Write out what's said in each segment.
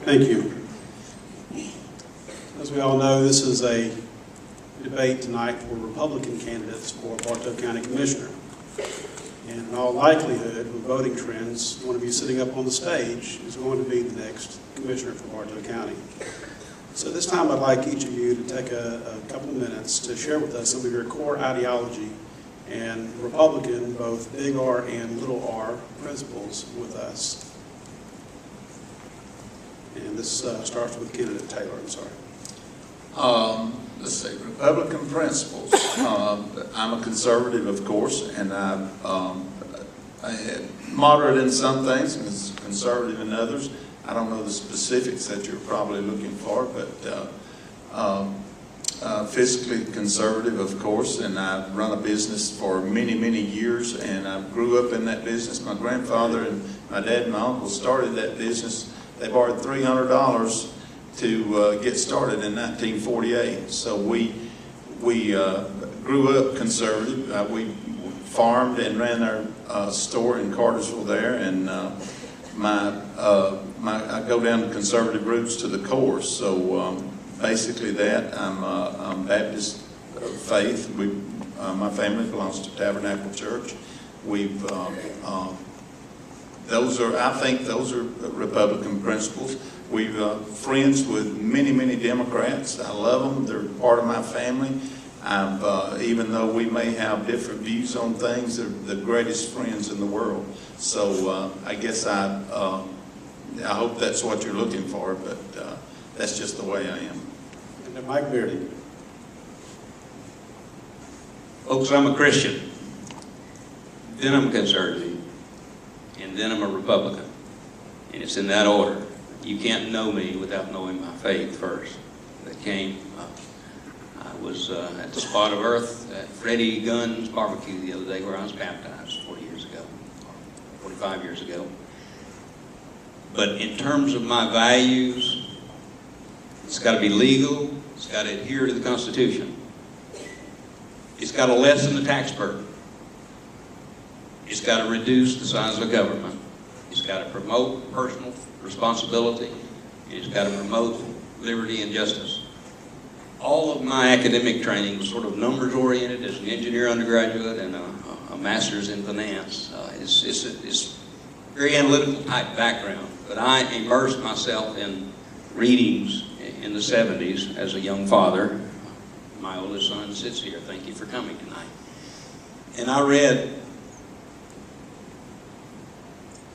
Thank you. As we all know, this is a debate tonight for Republican candidates for Bartow County Commissioner. And in all likelihood, with voting trends, one of you sitting up on the stage is going to be the next commissioner for Bartow County. So this time I'd like each of you to take a couple of minutes to share with us some of your core ideology and Republican, both big R and little r, principles with us. And this starts with candidate Taylor, I'm sorry. Let's see, Republican principles. I'm a conservative, of course, and I'm moderate in some things and conservative in others. I don't know the specifics that you're probably looking for, but fiscally conservative, of course, and I've run a business for many, many years, and I grew up in that business. My grandfather and my dad and my uncle started that business. They borrowed $300 to get started in 1948. So we grew up conservative. We farmed and ran our store in Cartersville there, and I go down to conservative roots to the core. So basically that I'm Baptist faith. My family belongs to Tabernacle Church. I think those are Republican principles. We're friends with many, many Democrats. I love them. They're part of my family. Even though we may have different views on things, they're the greatest friends in the world. So I guess I hope that's what you're looking for, but that's just the way I am. And then Mike Bearden. Folks, I'm a Christian, then I'm a conservative, and then I'm a Republican. And it's in that order. You can't know me without knowing my faith first. That came, I was at the Spot of Earth at Freddie Gunn's barbecue the other day where I was baptized 40 years ago, 45 years ago. But in terms of my values, it's got to be legal, it's got to adhere to the Constitution, it's got to lessen the tax burden, it's got to reduce the size of government, it's got to promote personal responsibility, and it's got to promote liberty and justice. All of my academic training was sort of numbers oriented as an engineer undergraduate and a master's in finance. It's a very analytical type background, but I immersed myself in readings in the 70s as a young father. My oldest son sits here. Thank you for coming tonight. And I read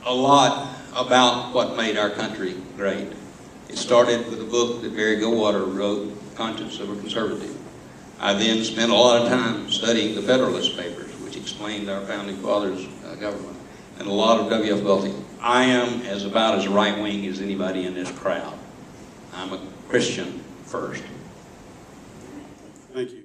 a lot about what made our country great. It started with a book that Barry Goldwater wrote, Conscience of a Conservative. I then spent a lot of time studying the Federalist Papers, which explained our founding fathers' government, and a lot of W.F. Welty. I am about as right-wing as anybody in this crowd. I'm a Christian first. Thank you.